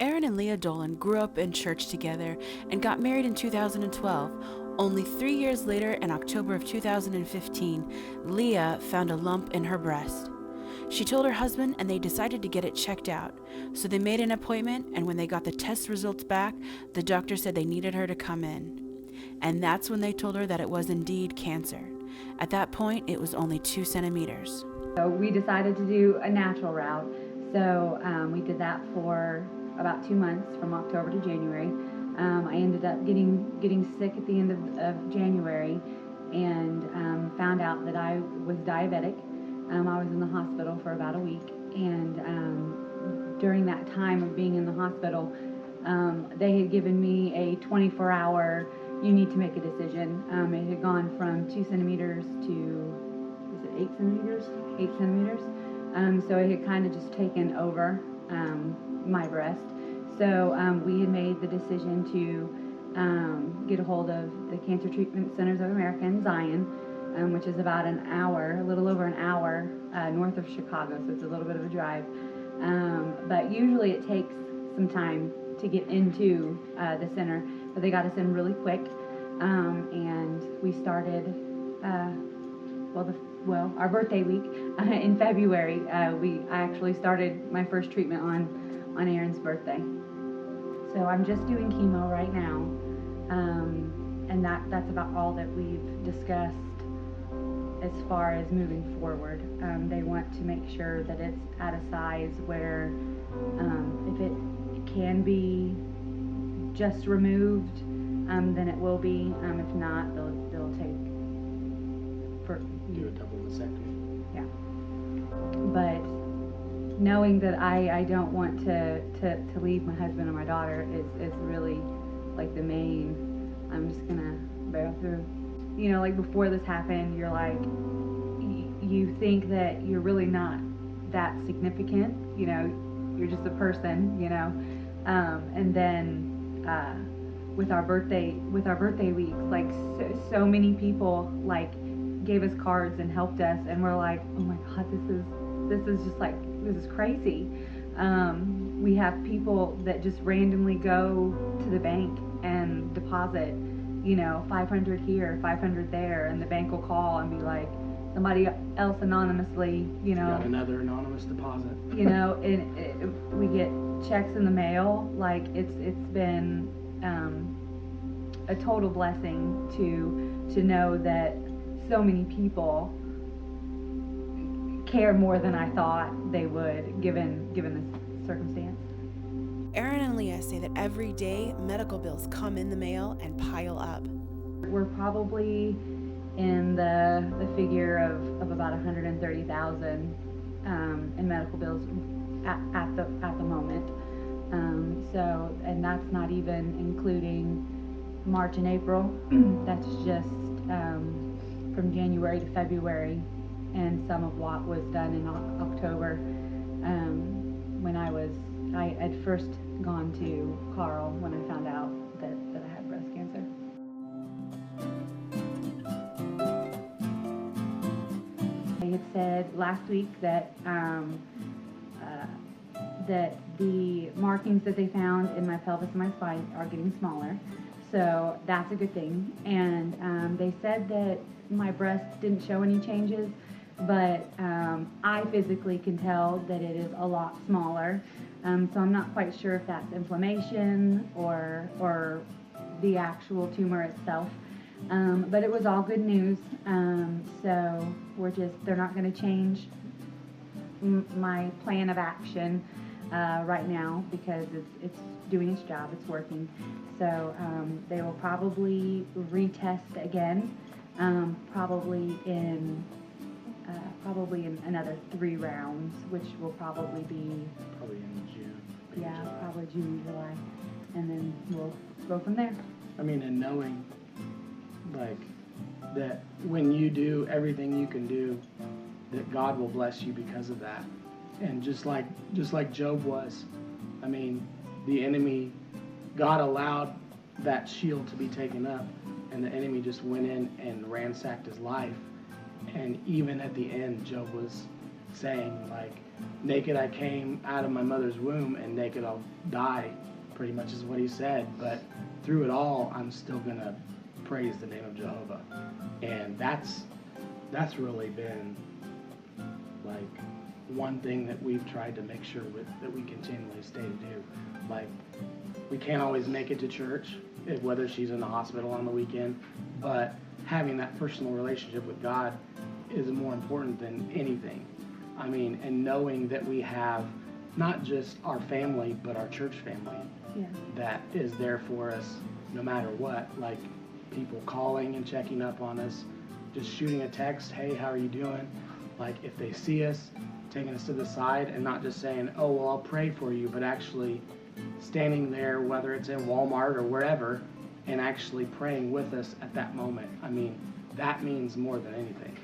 Aaron and Leah Dolan grew up in church together and got married in 2012. Only 3 years later, in October of 2015, Leah found a lump in her breast. She told her husband, and they decided to get it checked out. So they made an appointment, and when they got the test results back, the doctor said they needed her to come in. And that's when they told her that it was indeed cancer. At that point, it was only 2 centimeters. So we decided to do a natural route. So we did that for about 2 months, from October to January. I ended up getting sick at the end of January, and found out that I was diabetic. I was in the hospital for about a week, and during that time of being in the hospital, they had given me a 24-hour, you need to make a decision. It had gone from 2 centimeters to, is it 8 centimeters? 8 centimeters. So it had kind of just taken over my breast. So we had made the decision to get a hold of the Cancer Treatment Centers of America in Zion, which is about an hour, a little over an hour north of Chicago, so it's a little bit of a drive. But usually it takes some time to get into the center, but they got us in really quick, and we started, our birthday week in February. I actually started my first treatment on Aaron's birthday. So I'm just doing chemo right now, and that's about all that we've discussed as far as moving forward. They want to make sure that it's at a size where if it can be just removed, then it will be. If not, they'll take do a double mastectomy. Yeah. But knowing that I don't want to leave my husband and my daughter is really like the main. I'm just gonna barrel through. You know, like before this happened, you're like, you think that you're really not that significant. You know, you're just a person. You know, and then with our birthday weeks, like so many people like gave us cards and helped us, and we're like, oh my God, this is just like, this is crazy. We have people that just randomly go to the bank and deposit, you know, 500 here, 500 there, and the bank will call and be like, somebody else anonymously, you know. Got another anonymous deposit. You know, and we get checks in the mail. Like it's been a total blessing to know that so many people care more than I thought they would, given this circumstance. Aaron and Leah say that every day medical bills come in the mail and pile up. We're probably in the figure of about $130,000 in medical bills at the moment. So, and that's not even including March and April. That's just from January to February, and some of what was done in October, when I had first gone to Carl when I found out that I had breast cancer. They had said last week that that the markings that they found in my pelvis and my spine are getting smaller, so that's a good thing. And they said that my breast didn't show any changes, but I physically can tell that it is a lot smaller. So I'm not quite sure if that's inflammation or the actual tumor itself. But it was all good news. So they're not going to change my plan of action right now, because it's doing its job, it's working. So they will probably retest again, probably in another 3 rounds, which will probably be in June. Yeah, probably June, July, and then we'll go from there. I mean, and knowing like that when you do everything you can do, that God will bless you because of that. And just like Job was, I mean, the enemy, God allowed that shield to be taken up, and the enemy just went in and ransacked his life. And even at the end, Job was saying, like, naked I came out of my mother's womb, and naked I'll die, pretty much is what he said. But through it all, I'm still going to praise the name of Jehovah. And that's really been like one thing that we've tried to make sure that we continually stay to do. Like, we can't always make it to church, whether she's in the hospital on the weekend, but having that personal relationship with God is more important than anything. I mean, and knowing that we have not just our family, but our church family that is there for us no matter what. Like, people calling and checking up on us, just shooting a text, hey, how are you doing? Like, if they see us, taking us to the side and not just saying, oh, well, I'll pray for you, but actually standing there, whether it's in Walmart or wherever, and actually praying with us at that moment. I mean, that means more than anything.